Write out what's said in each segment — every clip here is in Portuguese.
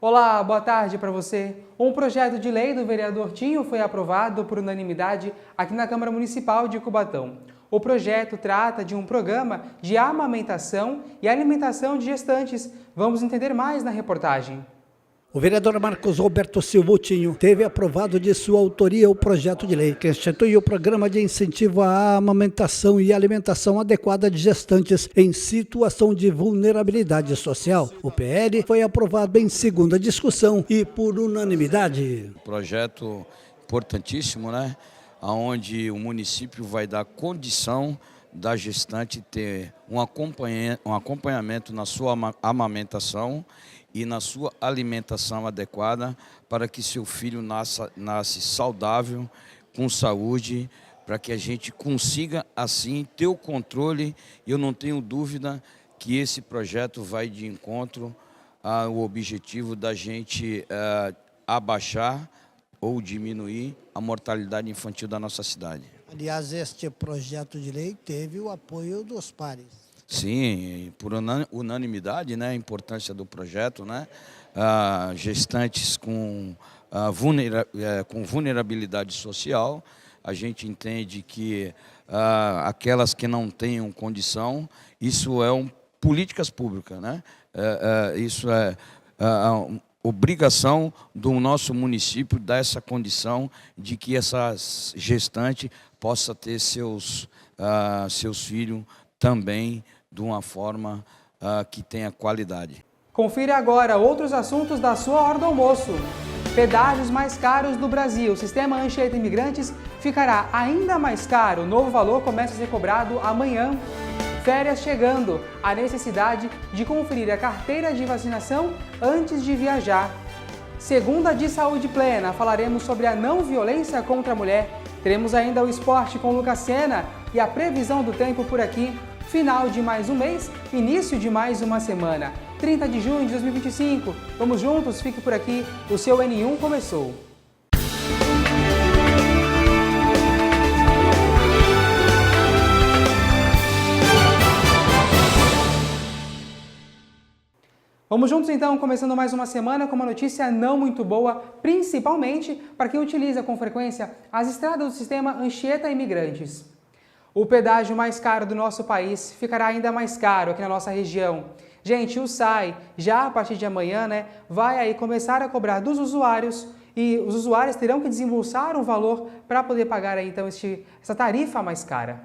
Olá, boa tarde para você. Um projeto de lei do vereador Tinho foi aprovado por unanimidade aqui na Câmara Municipal de Cubatão. O projeto trata de um programa de amamentação e alimentação de gestantes. Vamos entender mais na reportagem. O vereador Marcos Roberto Silva Tinho teve aprovado de sua autoria o projeto de lei que institui o programa de incentivo à amamentação e alimentação adequada de gestantes em situação de vulnerabilidade social. O PL foi aprovado em segunda discussão e por unanimidade. Projeto importantíssimo, né? Onde o município vai dar condição da gestante ter um acompanhamento na sua amamentação e na sua alimentação adequada para que seu filho nasce saudável, com saúde, para que a gente consiga assim ter o controle. Eu não tenho dúvida que esse projeto vai de encontro ao objetivo da gente abaixar ou diminuir a mortalidade infantil da nossa cidade. Aliás, este projeto de lei teve o apoio dos pares. Sim, por unanimidade, né, a importância do projeto, né, gestantes com vulnerabilidade social. A gente entende que aquelas que não tenham condição, isso políticas públicas, né, isso é obrigação do nosso município dar essa condição de que essa gestante possa ter seus filhos também de uma forma que tenha qualidade. Confira agora outros assuntos da sua hora do almoço. Pedágios mais caros do Brasil. O sistema Anchieta Imigrantes ficará ainda mais caro. O novo valor começa a ser cobrado amanhã. Férias chegando. A necessidade de conferir a carteira de vacinação antes de viajar. Segunda de saúde plena. Falaremos sobre a não violência contra a mulher. Teremos ainda o esporte com Lucas Sena e a previsão do tempo por aqui. Final de mais um mês, início de mais uma semana. 30 de junho de 2025. Vamos juntos, fique por aqui. O seu N1 começou. Vamos juntos então, começando mais uma semana com uma notícia não muito boa, principalmente para quem utiliza com frequência as estradas do sistema Anchieta Imigrantes. O pedágio mais caro do nosso país ficará ainda mais caro aqui na nossa região. Gente, o SAI, já a partir de amanhã, vai aí começar a cobrar dos usuários e os usuários terão que desembolsar um valor para poder pagar aí, então essa tarifa mais cara.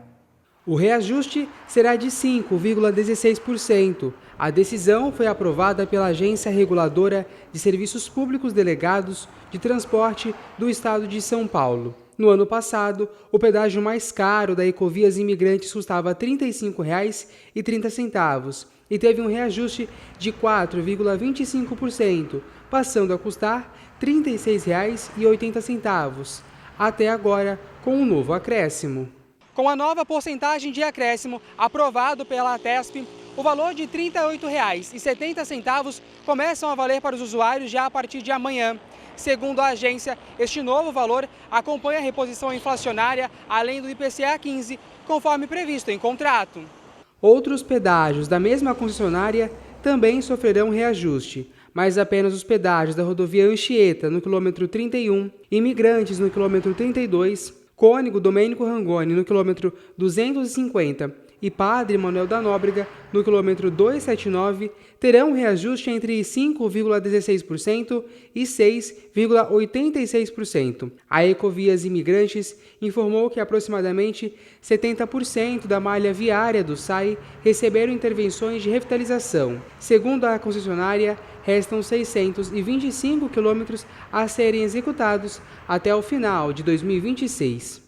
O reajuste será de 5,16%. A decisão foi aprovada pela Agência Reguladora de Serviços Públicos Delegados de Transporte do Estado de São Paulo. No ano passado, o pedágio mais caro da Ecovias Imigrantes custava R$ 35,30 e teve um reajuste de 4,25%, passando a custar R$ 36,80, até agora com um novo acréscimo. Com a nova porcentagem de acréscimo aprovado pela ATESP, o valor de R$ 38,70 começam a valer para os usuários já a partir de amanhã. Segundo a agência, este novo valor acompanha a reposição inflacionária, além do IPCA 15, conforme previsto em contrato. Outros pedágios da mesma concessionária também sofrerão reajuste, mas apenas os pedágios da rodovia Anchieta, no quilômetro 31, Imigrantes, no quilômetro 32, Cônego Domênico Rangoni, no quilômetro 250, e Padre Manuel da Nóbrega, no quilômetro 279, terão reajuste entre 5,16% e 6,86%. A Ecovias Imigrantes informou que aproximadamente 70% da malha viária do SAI receberam intervenções de revitalização. Segundo a concessionária, restam 625 quilômetros a serem executados até o final de 2026.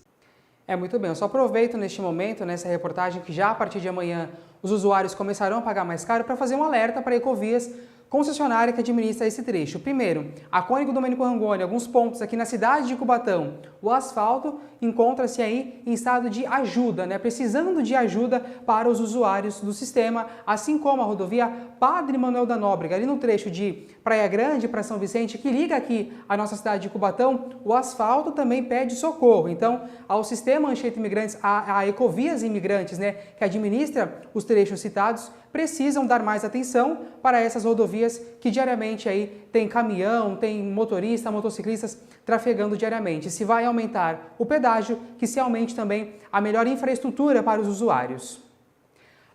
Muito bem, eu só aproveito neste momento, nessa reportagem, que já a partir de amanhã os usuários começarão a pagar mais caro para fazer um alerta para a Ecovias, concessionária que administra esse trecho. Primeiro, a Cônego Domênico Rangoni, alguns pontos aqui na cidade de Cubatão, o asfalto encontra-se aí em estado de ajuda, precisando de ajuda para os usuários do sistema, assim como a rodovia Padre Manuel da Nóbrega, ali no trecho de Praia Grande para São Vicente, que liga aqui a nossa cidade de Cubatão, o asfalto também pede socorro. Então, ao sistema Anchieta Imigrantes, a Ecovias Imigrantes, que administra os trechos citados, precisam dar mais atenção para essas rodovias que diariamente aí tem caminhão, tem motorista, motociclistas trafegando diariamente. Se vai aumentar o pedágio, que se aumente também a melhor infraestrutura para os usuários.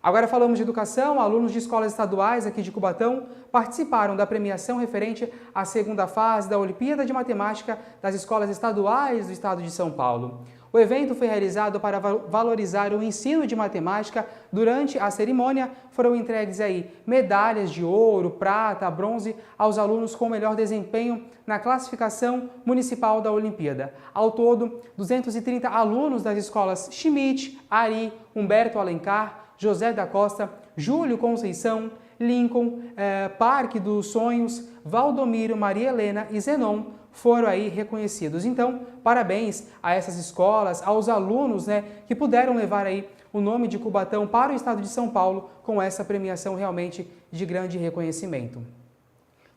Agora falamos de educação. Alunos de escolas estaduais aqui de Cubatão participaram da premiação referente à segunda fase da Olimpíada de Matemática das escolas estaduais do estado de São Paulo. O evento foi realizado para valorizar o ensino de matemática. Durante a cerimônia foram entregues aí medalhas de ouro, prata, bronze aos alunos com melhor desempenho na classificação municipal da Olimpíada. Ao todo, 230 alunos das escolas Schmidt, Ari, Humberto Alencar, José da Costa, Júlio Conceição, Lincoln, Parque dos Sonhos, Valdomiro, Maria Helena e Zenon foram aí reconhecidos. Então, parabéns a essas escolas, aos alunos, que puderam levar aí o nome de Cubatão para o estado de São Paulo com essa premiação realmente de grande reconhecimento.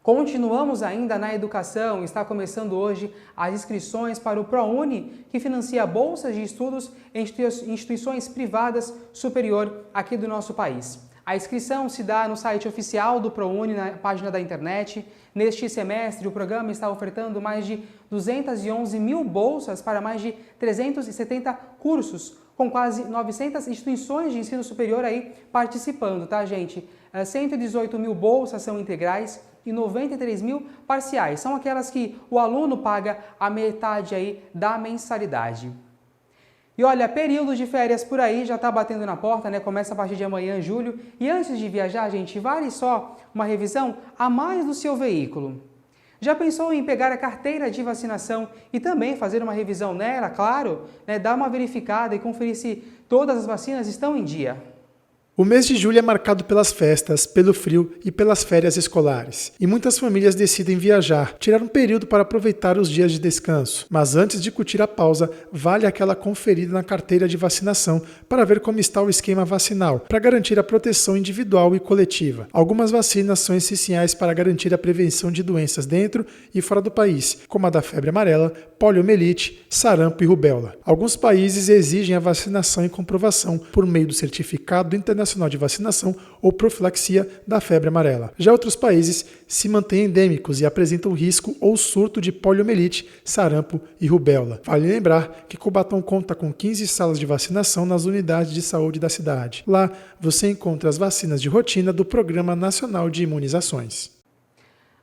Continuamos ainda na educação. Está começando hoje as inscrições para o ProUni, que financia bolsas de estudos em instituições privadas superior aqui do nosso país. A inscrição se dá no site oficial do ProUni, na página da internet. Neste semestre, o programa está ofertando mais de 211 mil bolsas para mais de 370 cursos, com quase 900 instituições de ensino superior aí participando, tá, gente? 118 mil bolsas são integrais e 93 mil parciais. São aquelas que o aluno paga a metade aí da mensalidade. E olha, período de férias por aí já está batendo na porta, Começa a partir de amanhã, julho. E antes de viajar, gente, vale só uma revisão a mais do seu veículo. Já pensou em pegar a carteira de vacinação e também fazer uma revisão nela, claro, dar uma verificada e conferir se todas as vacinas estão em dia? O mês de julho é marcado pelas festas, pelo frio e pelas férias escolares. E muitas famílias decidem viajar, tirar um período para aproveitar os dias de descanso. Mas antes de curtir a pausa, vale aquela conferida na carteira de vacinação para ver como está o esquema vacinal, para garantir a proteção individual e coletiva. Algumas vacinas são essenciais para garantir a prevenção de doenças dentro e fora do país, como a da febre amarela, poliomielite, sarampo e rubéola. Alguns países exigem a vacinação e comprovação por meio do Certificado Internacional de Vacinação ou Profilaxia da Febre Amarela. Já outros países se mantêm endêmicos e apresentam risco ou surto de poliomielite, sarampo e rubéola. Vale lembrar que Cubatão conta com 15 salas de vacinação nas unidades de saúde da cidade. Lá você encontra as vacinas de rotina do Programa Nacional de Imunizações.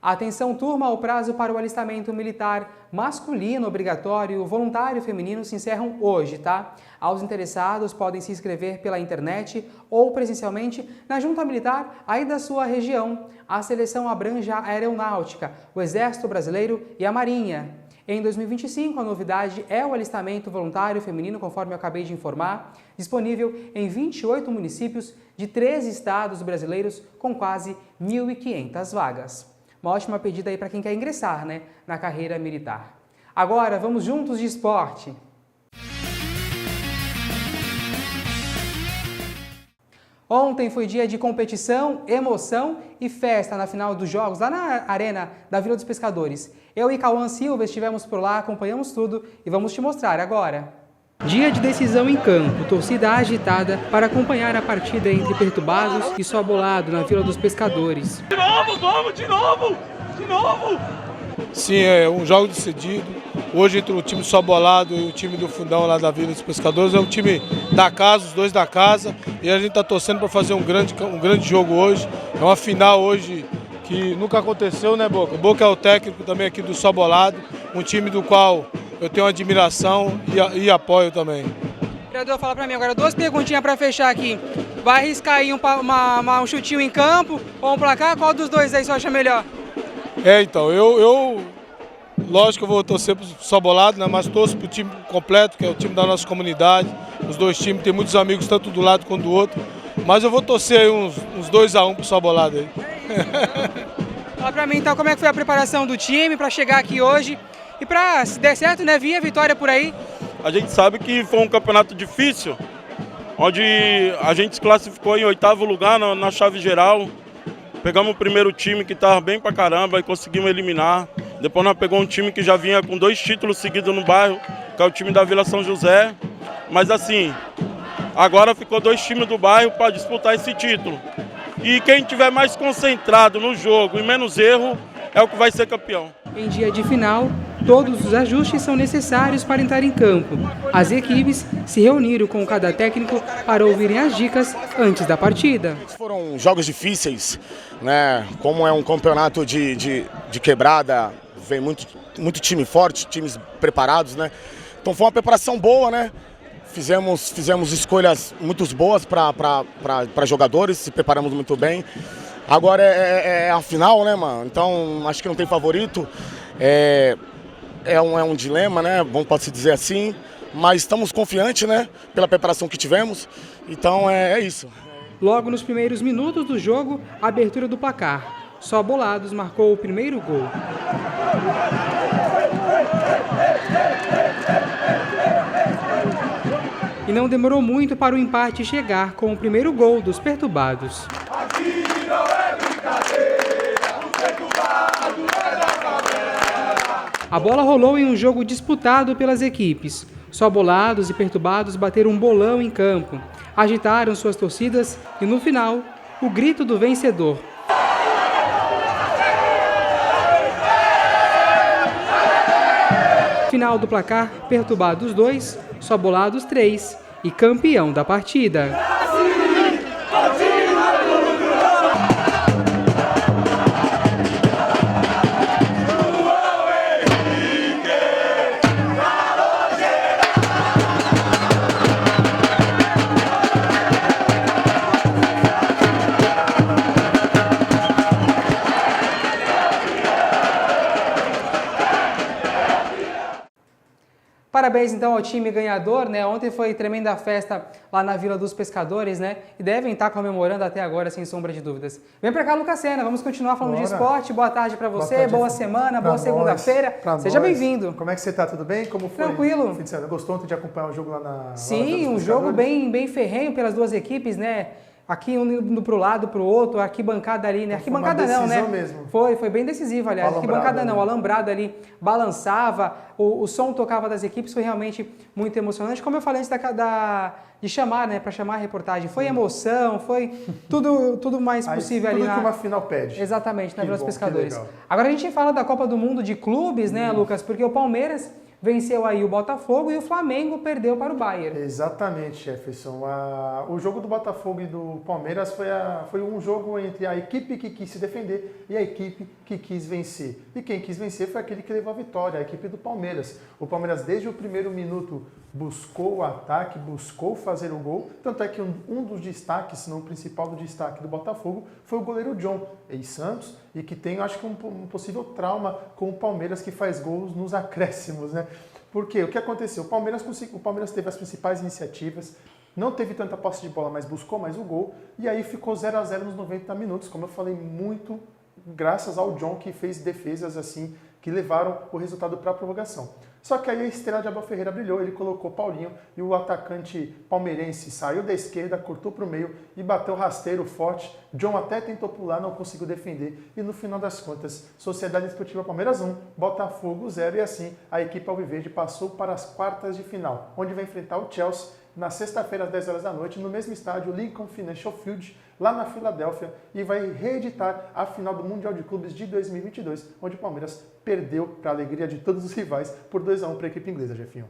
Atenção, turma, o prazo para o alistamento militar masculino obrigatório voluntário feminino se encerram hoje, tá? Aos interessados podem se inscrever pela internet ou presencialmente na junta militar aí da sua região. A seleção abrange a aeronáutica, o Exército Brasileiro e a Marinha. Em 2025, a novidade é o alistamento voluntário feminino, conforme eu acabei de informar, disponível em 28 municípios de 13 estados brasileiros com quase 1.500 vagas. Uma ótima pedida aí para quem quer ingressar, na carreira militar. Agora, vamos juntos de esporte. Ontem foi dia de competição, emoção e festa na final dos jogos, lá na arena da Vila dos Pescadores. Eu e Cauã Silva estivemos por lá, acompanhamos tudo e vamos te mostrar agora. Dia de decisão em campo, torcida agitada para acompanhar a partida entre Perturbados e Sobolado na Vila dos Pescadores. De novo, vamos, de novo, de novo! Sim, é um jogo decidido. Hoje entre o time Sobolado e o time do Fundão lá da Vila dos Pescadores, é um time da casa, os dois da casa, e a gente está torcendo para fazer um grande jogo hoje. É uma final hoje que nunca aconteceu, né, Boca? O Boca é o técnico também aqui do Sobolado, um time do qual eu tenho admiração e apoio também. Vereador, fala pra mim agora 2 perguntinhas para fechar aqui. Vai arriscar aí um chutinho em campo ou um placar? Qual dos dois aí você acha melhor? Então, eu lógico que eu vou torcer pro Sobolado, né, mas torço pro time completo, que é o time da nossa comunidade. Os dois times, tem muitos amigos tanto do lado quanto do outro. Mas eu vou torcer aí uns 2-1 pro Sobolado aí. Fala pra mim então como é que foi a preparação do time para chegar aqui hoje. E para, se der certo, vir a vitória por aí. A gente sabe que foi um campeonato difícil, onde a gente se classificou em 8º lugar na chave geral. Pegamos o primeiro time que estava bem pra caramba e conseguimos eliminar. Depois nós pegamos um time que já vinha com 2 títulos seguidos no bairro, que é o time da Vila São José. Mas assim, agora ficou 2 times do bairro para disputar esse título. E quem tiver mais concentrado no jogo e menos erro é o que vai ser campeão. Em dia de final, todos os ajustes são necessários para entrar em campo. As equipes se reuniram com cada técnico para ouvirem as dicas antes da partida. Foram jogos difíceis, né? Como é um campeonato de quebrada, vem muito time forte, times preparados, né? Então foi uma preparação boa, né? Fizemos escolhas muito boas para jogadores, se preparamos muito bem. Agora é a final, né, mano? Então acho que não tem favorito. É um dilema, né? Bom, pode-se dizer assim. Mas estamos confiantes, né? Pela preparação que tivemos. Então é isso. Logo nos primeiros minutos do jogo, a abertura do placar. Só Bolados marcou o primeiro gol. E não demorou muito para o empate chegar com o primeiro gol dos Perturbados. A bola rolou em um jogo disputado pelas equipes. Só Bolados e Perturbados bateram um bolão em campo, agitaram suas torcidas e, no final, o grito do vencedor. Final do placar, Perturbados 2, Só Bolados 3 e campeão da partida. Parabéns então ao time ganhador, né? Ontem foi tremenda festa lá na Vila dos Pescadores, né? E devem estar comemorando até agora, sem sombra de dúvidas. Vem pra cá, Lucas Sena, vamos continuar falando de esporte. Boa tarde pra você, boa semana, boa segunda-feira. Seja bem-vindo. Como é que você tá? Tudo bem? Como foi? Tranquilo. Fim de semana? Gostou ontem de acompanhar o jogo lá na Sim, um jogo bem ferrenho pelas duas equipes, né? Aqui um indo pro lado, pro outro, a arquibancada ali, né? Arquibancada não, né? Mesmo. Foi bem decisivo, aliás. Arquibancada não, o alambrado ali balançava, o som tocava das equipes, foi realmente muito emocionante. Como eu falei antes de chamar, né? Para chamar a reportagem. Foi emoção, foi tudo mais possível ali. Tudo que uma final pede. Exatamente, na Vila dos Pescadores. Agora a gente fala da Copa do Mundo de Clubes, né, Lucas? Porque o Palmeiras venceu aí o Botafogo e o Flamengo perdeu para o Bayern. Exatamente, Jefferson. O jogo do Botafogo e do Palmeiras foi um jogo entre a equipe que quis se defender e a equipe que quis vencer. E quem quis vencer foi aquele que levou a vitória, a equipe do Palmeiras. O Palmeiras, desde o primeiro minuto, buscou o ataque, buscou fazer o gol. Tanto é que um dos destaques, se não o principal do destaque do Botafogo, foi o goleiro John, ex-Santos, e que tem, acho que, um possível trauma com o Palmeiras, que faz gols nos acréscimos, né? Porque o que aconteceu? O Palmeiras teve as principais iniciativas, não teve tanta posse de bola, mas buscou mais o gol, e aí ficou 0-0 nos 90 minutos, como eu falei, muito graças ao John, que fez defesas assim, que levaram o resultado para a prorrogação. Só que aí a estrela de Abel Ferreira brilhou, ele colocou Paulinho e o atacante palmeirense saiu da esquerda, cortou para o meio e bateu rasteiro forte. John até tentou pular, não conseguiu defender e no final das contas, Sociedade Esportiva Palmeiras 1, Botafogo 0 e assim a equipe alviverde passou para as quartas de final, onde vai enfrentar o Chelsea na sexta-feira às 10 horas da noite no mesmo estádio, Lincoln Financial Field, lá na Filadélfia, e vai reeditar a final do Mundial de Clubes de 2022, onde o Palmeiras perdeu, para a alegria de todos os rivais, por 2-1 para a equipe inglesa, Jefinho.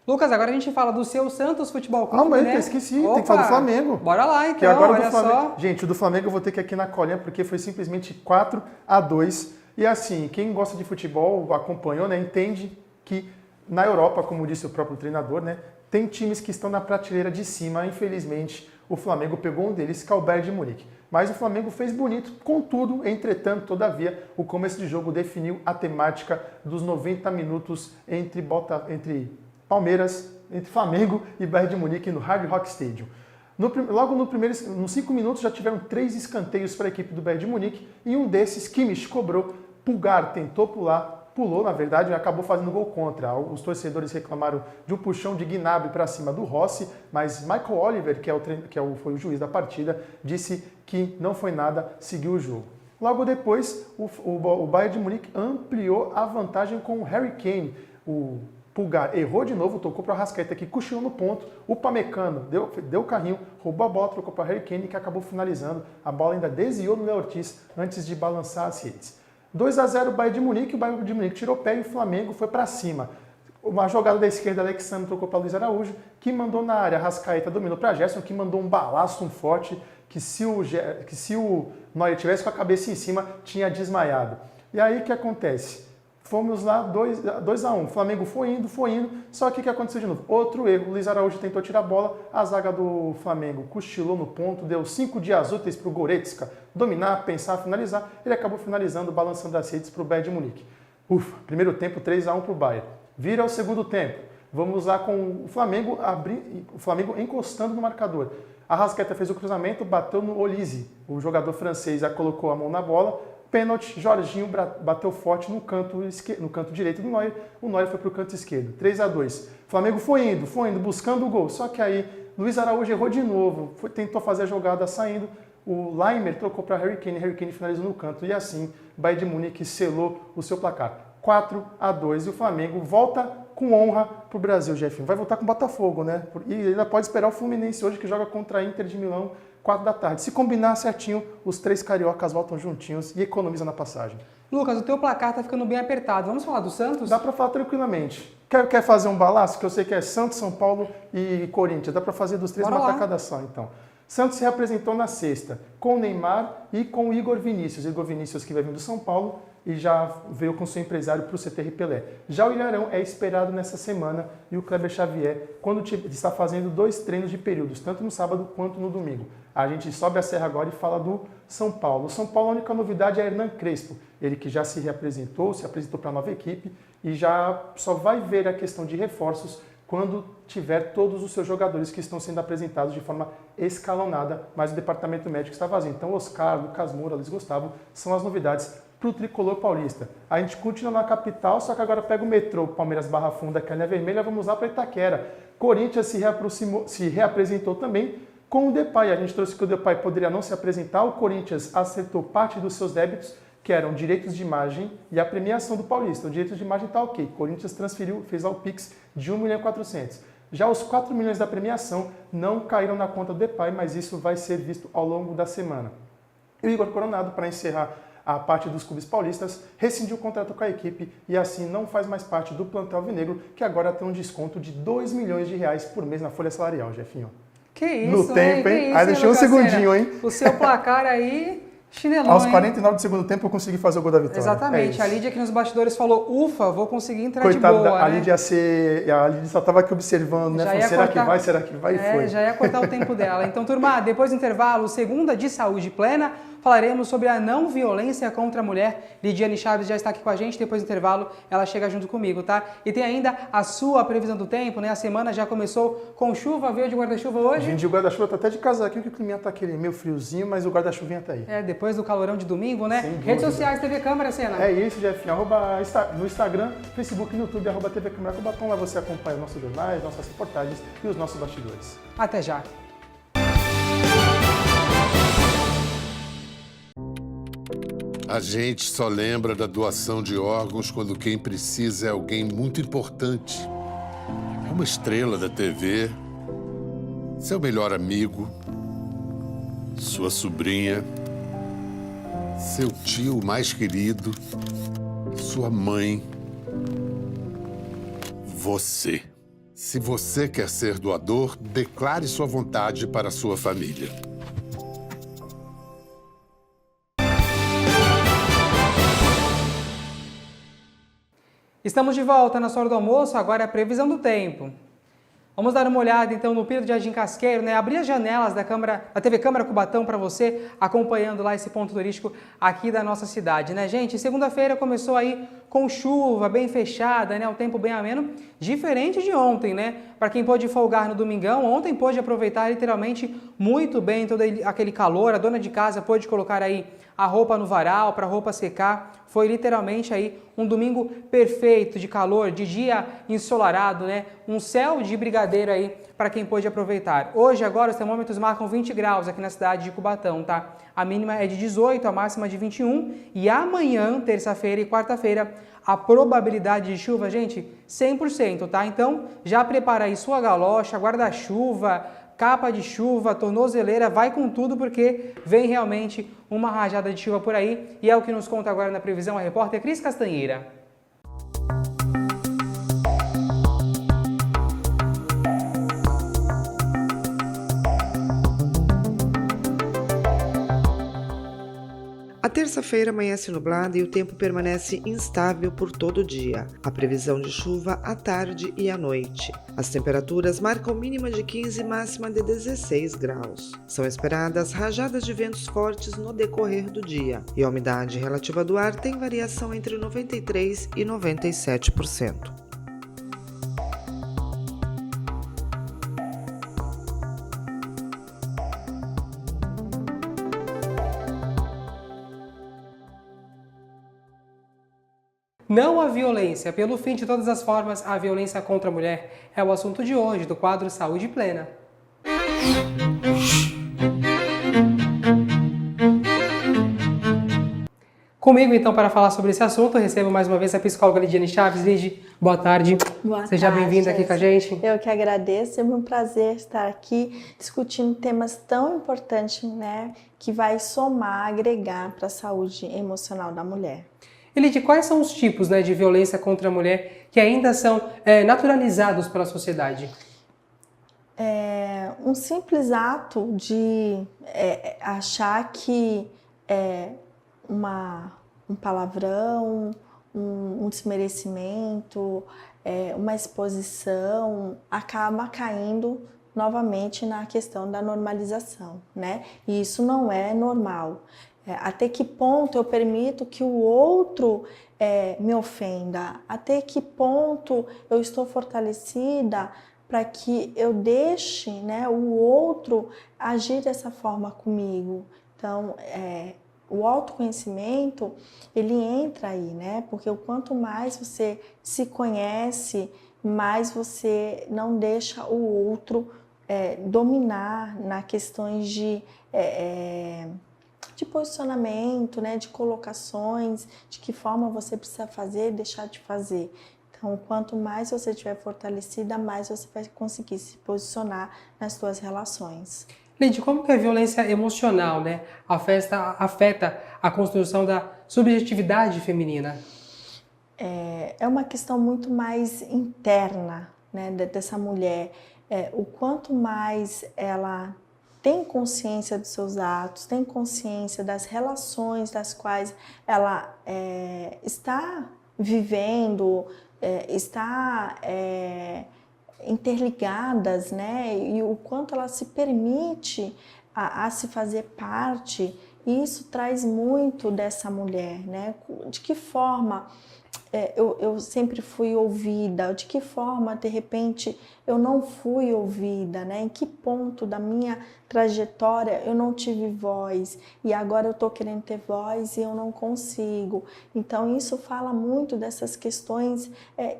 Lucas, agora a gente fala do seu Santos Futebol Clube, mas né? Eu esqueci, tem que falar do Flamengo. Bora lá, então, que agora olha só. Gente, o do Flamengo eu vou ter que ir aqui na colinha, porque foi simplesmente 4-2. E assim, quem gosta de futebol, acompanhou, né, entende que na Europa, como disse o próprio treinador, né, tem times que estão na prateleira de cima. Infelizmente, o Flamengo pegou um deles, que é o Bayern de Munique. Mas o Flamengo fez bonito, contudo, entretanto, todavia, o começo de jogo definiu a temática dos 90 minutos entre Palmeiras, entre Flamengo e Bayern de Munique no Hard Rock Stadium. Logo nos 5 minutos já tiveram 3 escanteios para a equipe do Bayern de Munique e um desses, Kimmich cobrou, Pulgar tentou pulou, na verdade, e acabou fazendo gol contra. Os torcedores reclamaram de um puxão de Gnabry para cima do Rossi, mas Michael Oliver, foi o juiz da partida, disse que não foi nada, seguiu o jogo. Logo depois, o Bayern de Munique ampliou a vantagem com o Harry Kane. O Pulgar errou de novo, tocou para o Arrascaeta, que cochilou no ponto. O Pamecano deu o carrinho, roubou a bola, trocou para o Harry Kane, que acabou finalizando. A bola ainda desviou no Léo Ortiz antes de balançar as redes. 2-0 o Bayern de Munique, o Bayern de Munique tirou o pé e o Flamengo foi para cima. Uma jogada da esquerda, Alexandre trocou para Luiz Araújo, que mandou na área. Arrascaeta dominou para Gerson, que mandou um balaço, forte, que se o Neuer tivesse com a cabeça em cima, tinha desmaiado. E aí o que acontece? Fomos lá 2-1. O Flamengo foi indo, só que o que aconteceu de novo? Outro erro. O Luiz Araújo tentou tirar a bola, a zaga do Flamengo cochilou no ponto, deu 5 dias úteis para o Goretzka dominar, pensar, finalizar. Ele acabou finalizando, balançando as redes para o Bayern de Munique. Ufa, primeiro tempo 3-1 para o Bayern. Vira o segundo tempo. Vamos lá com o Flamengo encostando no marcador. A Arrascaeta fez o cruzamento, bateu no Olise. O jogador francês já colocou a mão na bola. Pênalti, Jorginho bateu forte no canto direito do Neuer. O Neuer foi para o canto esquerdo. 3-2. Flamengo foi indo, buscando o gol. Só que aí Luiz Araújo errou de novo. Tentou fazer a jogada saindo. O Laimer trocou para Harry Kane finalizou no canto. E assim, Bayern de Munique selou o seu placar. 4-2. E o Flamengo volta com honra para o Brasil, Jefinho. Vai voltar com o Botafogo, né? E ainda pode esperar o Fluminense hoje, que joga contra a Inter de Milão, 4 da tarde. Se combinar certinho, os 3 cariocas voltam juntinhos e economizam na passagem. Lucas, o teu placar tá ficando bem apertado. Vamos falar do Santos? Dá para falar tranquilamente. Quer fazer um balaço? Que eu sei que é Santos, São Paulo e Corinthians. Dá para fazer dos 3 uma tacada só, então. Santos se representou na sexta com o Neymar e com o Igor Vinícius. Igor Vinícius que vai vir do São Paulo e já veio com seu empresário para o CT Pelé. Já o Ilharão é esperado nessa semana e o Kleber Xavier, quando está fazendo 2 treinos de períodos, tanto no sábado quanto no domingo. A gente sobe a serra agora e fala do São Paulo. O São Paulo, a única novidade é Hernan Crespo, ele que já se apresentou para a nova equipe e já só vai ver a questão de reforços quando tiver todos os seus jogadores que estão sendo apresentados de forma escalonada, mas o departamento médico está vazio. Então, Oscar, Lucas Moura, Luiz Gustavo são as novidades para o tricolor paulista. A gente continua na capital, só que agora pega o metrô Palmeiras Barra Funda, Canha Vermelha, vamos lá para Itaquera. Corinthians se reapresentou também com o Depay. A gente trouxe que o Depay poderia não se apresentar, o Corinthians acertou parte dos seus débitos, que eram direitos de imagem e a premiação do Paulista. O direito de imagem está ok. O Corinthians transferiu, fez lá o Pix de 1.400.000. Já os 4 milhões da premiação não caíram na conta do Depay, mas isso vai ser visto ao longo da semana. E o Igor Coronado, para encerrar a parte dos clubes paulistas, rescindiu o contrato com a equipe e assim não faz mais parte do plantel alvinegro, que agora tem um desconto de R$2 milhões por mês na folha salarial, Jefinho. Que isso, no tempo, hein? Isso, aí deixei um segundinho, hein? O seu placar aí... Chinelão, aos 49 do segundo tempo eu consegui fazer o gol da vitória. Exatamente. A Lídia aqui nos bastidores falou, ufa, vou conseguir entrar Coitada, de boa, a né? Lídia só estava aqui observando, né? Será que vai? E foi. Já ia cortar o tempo dela. Então, turma, depois do intervalo, segunda de saúde plena, falaremos sobre a não violência contra a mulher. Lidiane Chaves já está aqui com a gente, depois do intervalo ela chega junto comigo, tá? E tem ainda a sua previsão do tempo, né? A semana já começou com chuva, veio de guarda-chuva hoje? Vim de guarda-chuva, tá até de casaquinho, que o clima tá aquele meio friozinho, mas o guarda-chuvinha tá aí. Depois do calorão de domingo, né? Redes sociais, TV Câmara, Cena. É isso, Jefinho. No Instagram, Facebook e no YouTube, @TV Câmara Cubatão. Lá você acompanha nossos jornais, nossas reportagens e os nossos bastidores. Até já. A gente só lembra da doação de órgãos quando quem precisa é alguém muito importante. É uma estrela da TV, seu melhor amigo, sua sobrinha, seu tio mais querido, sua mãe, você. Se você quer ser doador, declare sua vontade para a sua família. Estamos de volta na hora do almoço, agora é a previsão do tempo. Vamos dar uma olhada então no Piro de Jardim Casqueiro, né? Abrir as janelas da TV Câmara Cubatão para você, acompanhando lá esse ponto turístico aqui da nossa cidade, né, gente? Segunda-feira começou aí com chuva bem fechada, né? O tempo bem ameno, diferente de ontem, né? Para quem pôde folgar no domingão, ontem pôde aproveitar literalmente muito bem, todo aquele calor, a dona de casa pôde colocar aí a roupa no varal para a roupa secar. Foi literalmente aí um domingo perfeito de calor, de dia ensolarado, né? Um céu de brigadeiro aí para quem pôde aproveitar. Hoje, agora, os termômetros marcam 20 graus aqui na cidade de Cubatão, tá? A mínima é de 18, a máxima de 21. E amanhã, terça-feira e quarta-feira, a probabilidade de chuva, gente, 100%, tá? Então, já prepara aí sua galocha, guarda-chuva, capa de chuva, tornozeleira, vai com tudo porque vem realmente uma rajada de chuva por aí e é o que nos conta agora na previsão a repórter Cris Castanheira. A terça-feira amanhece nublada e o tempo permanece instável por todo o dia. A previsão de chuva à tarde e à noite. As temperaturas marcam mínima de 15 e máxima de 16 graus. São esperadas rajadas de ventos fortes no decorrer do dia e a umidade relativa do ar tem variação entre 93% e 97%. Não à violência. Pelo fim de todas as formas, a violência contra a mulher é o assunto de hoje do quadro Saúde Plena. Comigo, então, para falar sobre esse assunto, eu recebo mais uma vez a psicóloga Lidiane Chaves. Lid, boa tarde. Boa Seja tarde, bem-vinda aqui com a gente. Eu que agradeço, é um prazer estar aqui discutindo temas tão importantes, né, que vai somar, agregar para a saúde emocional da mulher. E Lid, quais são os tipos, né, de violência contra a mulher que ainda são naturalizados pela sociedade? Um simples ato de achar que um palavrão, um desmerecimento, uma exposição, acaba caindo novamente na questão da normalização, né? E isso não é normal. Até que ponto eu permito que o outro me ofenda? Até que ponto eu estou fortalecida para que eu deixe, né, o outro agir dessa forma comigo? Então, o autoconhecimento, ele entra aí, né? Porque o quanto mais você se conhece, mais você não deixa o outro dominar nas questões de posicionamento, né? De colocações, de que forma você precisa fazer, deixar de fazer. Então, quanto mais você estiver fortalecida, mais você vai conseguir se posicionar nas suas relações. Lid, como que a violência emocional, né, afeta a construção da subjetividade feminina? É uma questão muito mais interna, né, dessa mulher. O quanto mais ela tem consciência dos seus atos, tem consciência das relações das quais ela está vivendo, está interligadas, né? E o quanto ela se permite a se fazer parte, e isso traz muito dessa mulher, né? De que forma eu sempre fui ouvida, de que forma, de repente, eu não fui ouvida, né? Em que ponto da minha trajetória eu não tive voz e agora eu estou querendo ter voz e eu não consigo. Então, isso fala muito dessas questões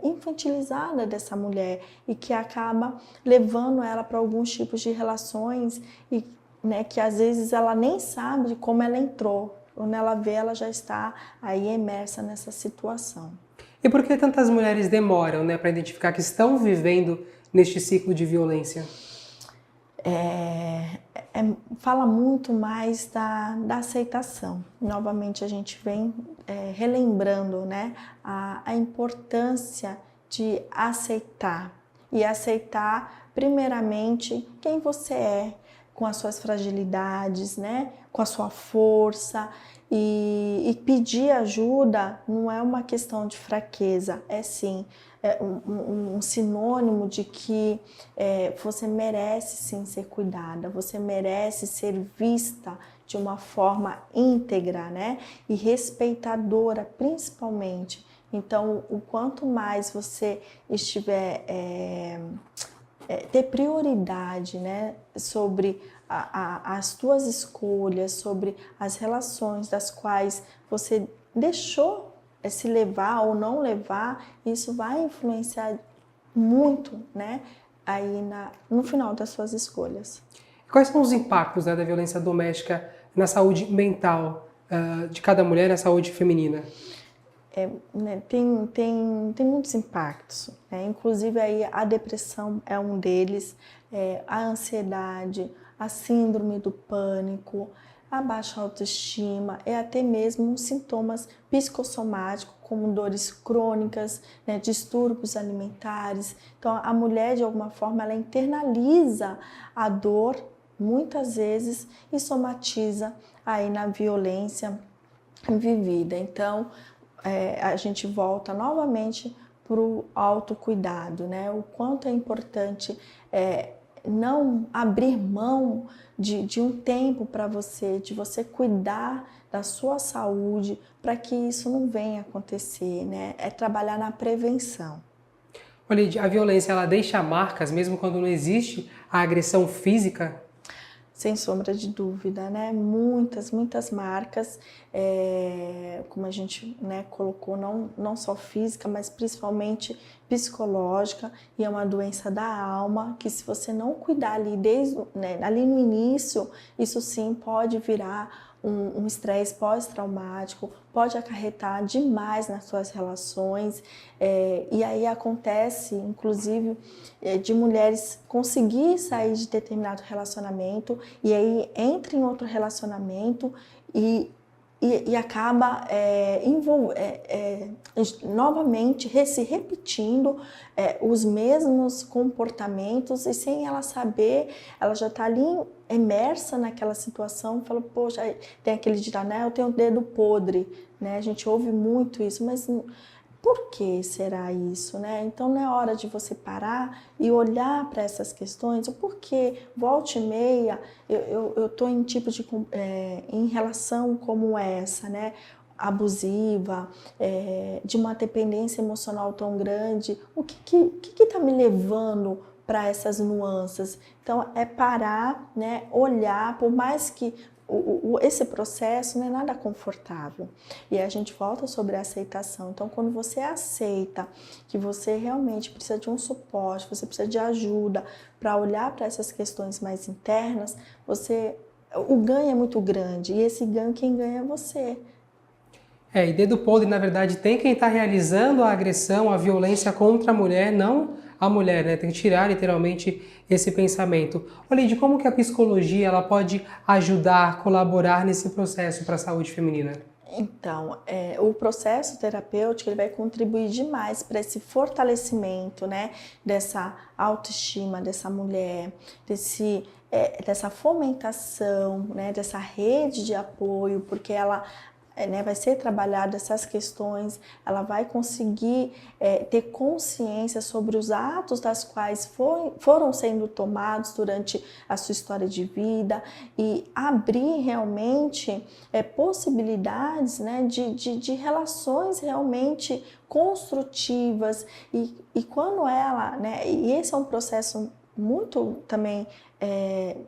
infantilizadas dessa mulher e que acaba levando ela para alguns tipos de relações e, né, que às vezes ela nem sabe como ela entrou. Quando ela vê, ela já está aí imersa nessa situação. E por que tantas mulheres demoram, né, para identificar que estão vivendo neste ciclo de violência? Fala muito mais da aceitação. Novamente, a gente vem relembrando, né, a importância de aceitar. E aceitar, primeiramente, quem você é, com as suas fragilidades, né, com a sua força. E pedir ajuda não é uma questão de fraqueza, é sim um sinônimo de que você merece sim ser cuidada, você merece ser vista de uma forma íntegra, né? E respeitadora, principalmente. Então, o quanto mais você estiver ter prioridade, né, sobre as tuas escolhas, sobre as relações das quais você deixou se levar ou não levar, isso vai influenciar muito, né, aí no final das suas escolhas. Quais são os impactos, né, da violência doméstica na saúde mental de cada mulher, na saúde feminina? Né, tem muitos impactos, né? Inclusive aí a depressão é um deles, a ansiedade, a síndrome do pânico, a baixa autoestima e até mesmo sintomas psicossomáticos como dores crônicas, né, distúrbios alimentares. Então a mulher, de alguma forma, ela internaliza a dor muitas vezes e somatiza aí na violência vivida. Então a gente volta novamente para o autocuidado, né? O quanto é importante não abrir mão de um tempo para você, de você cuidar da sua saúde, para que isso não venha acontecer, né? É trabalhar na prevenção. Olha, a violência, ela deixa marcas mesmo quando não existe a agressão física? Sem sombra de dúvida, né? Muitas marcas, como a gente, né, colocou, não só física, mas principalmente psicológica, e é uma doença da alma, que se você não cuidar ali, ali no início, isso sim pode virar um estresse pós-traumático, pode acarretar demais nas suas relações, e aí acontece, inclusive, de mulheres conseguir sair de determinado relacionamento e aí entra em outro relacionamento e acaba novamente se repetindo os mesmos comportamentos, e sem ela saber, ela já está ali imersa naquela situação, fala, poxa, tem aquele ditado, né, eu tenho o dedo podre, né? A gente ouve muito isso, mas por que será isso, né? Então não é hora de você parar e olhar para essas questões, o porquê, volta e meia, eu estou em tipo de em relação como essa, né? Abusiva, de uma dependência emocional tão grande, o que está me levando para essas nuances? Então é parar, né? Olhar, por mais que esse processo não é nada confortável. E a gente volta sobre a aceitação. Então, quando você aceita que você realmente precisa de um suporte, você precisa de ajuda para olhar para essas questões mais internas, o ganho é muito grande. E esse ganho, quem ganha é você. E dedo podre, na verdade, tem quem está realizando a agressão, a violência contra a mulher, não a mulher, né? Tem que tirar literalmente esse pensamento. Olha, como que a psicologia ela pode ajudar, colaborar nesse processo para a saúde feminina? Então, o processo terapêutico ele vai contribuir demais para esse fortalecimento, né, dessa autoestima dessa mulher, dessa fomentação, né, dessa rede de apoio, porque ela vai ser trabalhada essas questões, ela vai conseguir ter consciência sobre os atos das quais foram sendo tomados durante a sua história de vida e abrir realmente possibilidades, né, de relações realmente construtivas e quando ela, né, e esse é um processo muito também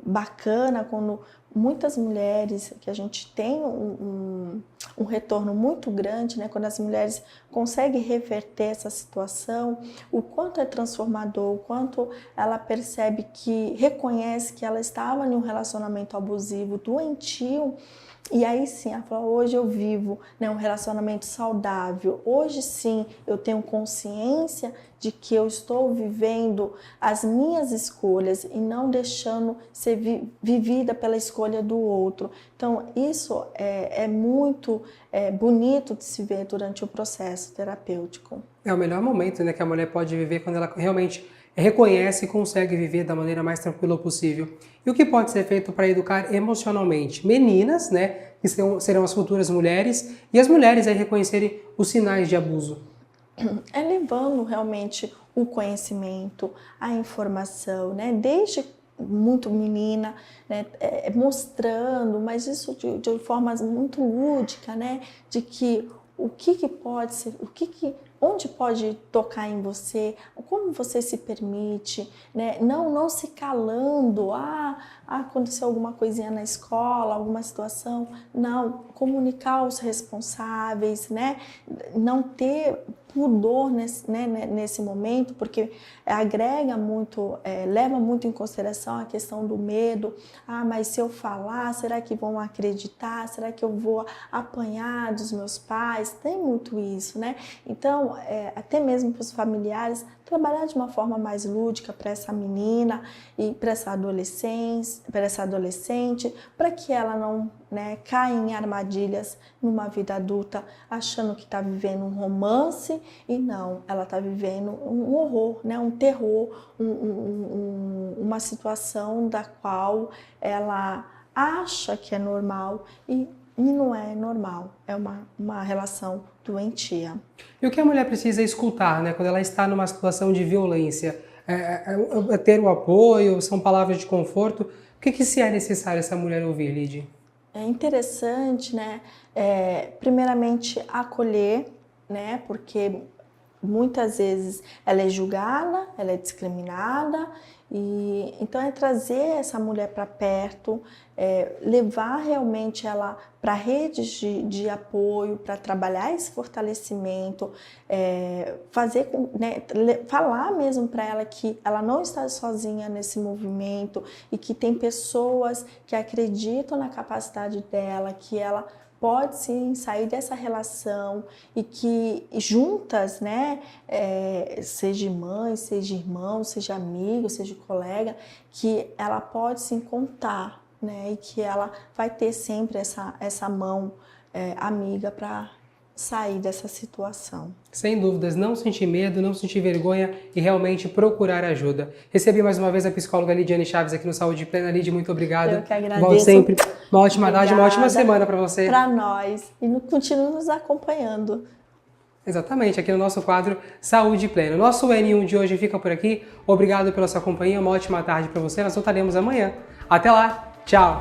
bacana, quando muitas mulheres, que a gente tem um retorno muito grande, né? Quando as mulheres conseguem reverter essa situação, o quanto é transformador, o quanto ela percebe reconhece que ela estava em um relacionamento abusivo, doentio, e aí sim, ela fala, hoje eu vivo, né, um relacionamento saudável, hoje sim eu tenho consciência de que eu estou vivendo as minhas escolhas e não deixando ser vivida pela escolha do outro. Então isso é muito bonito de se ver durante o processo terapêutico. É o melhor momento, né, que a mulher pode viver quando ela realmente reconhece e consegue viver da maneira mais tranquila possível. E o que pode ser feito para educar emocionalmente meninas, né, que serão as futuras mulheres, e as mulheres aí reconhecerem os sinais de abuso? Levando realmente o conhecimento, a informação, né, desde muito menina, né, mostrando, mas isso de forma muito lúdica, né, de que o que pode ser, onde pode tocar em você, como você se permite, né? Não se calando, aconteceu alguma coisinha na escola, alguma situação, não, comunicar aos responsáveis, né? Não ter pudor nesse momento, porque agrega muito, leva muito em consideração a questão do medo. Mas se eu falar, será que vão acreditar? Será que eu vou apanhar dos meus pais? Tem muito isso, né? Então, até mesmo para os familiares, trabalhar de uma forma mais lúdica para essa menina e para essa adolescente, para que ela não, né, caia em armadilhas numa vida adulta, achando que está vivendo um romance e não, ela está vivendo um horror, né, um terror, uma situação da qual ela acha que é normal e não é normal, é uma relação doentia. E o que a mulher precisa escutar, né, quando ela está numa situação de violência? É ter o apoio, são palavras de conforto? O que se é necessário essa mulher ouvir, Lidy? É interessante, né, primeiramente acolher, né, porque muitas vezes ela é julgada, ela é discriminada, e então é trazer essa mulher para perto, levar realmente ela para redes de apoio, para trabalhar esse fortalecimento, fazer, né, falar mesmo para ela que ela não está sozinha nesse movimento e que tem pessoas que acreditam na capacidade dela, que ela pode sim sair dessa relação e que juntas, né, seja mãe, seja irmão, seja amigo, seja colega, que ela pode sim contar, né, e que ela vai ter sempre essa mão amiga para sair dessa situação. Sem dúvidas, não sentir medo, não sentir vergonha e realmente procurar ajuda. Recebi mais uma vez a psicóloga Lidiane Chaves aqui no Saúde Plena. Lidy, muito obrigado. Eu que agradeço. Volte sempre. Uma ótima tarde, uma ótima semana para você. Para nós. E continue nos acompanhando. Exatamente, aqui no nosso quadro Saúde Plena. Nosso N1 de hoje fica por aqui. Obrigado pela sua companhia, uma ótima tarde para você. Nós voltaremos amanhã. Até lá, tchau!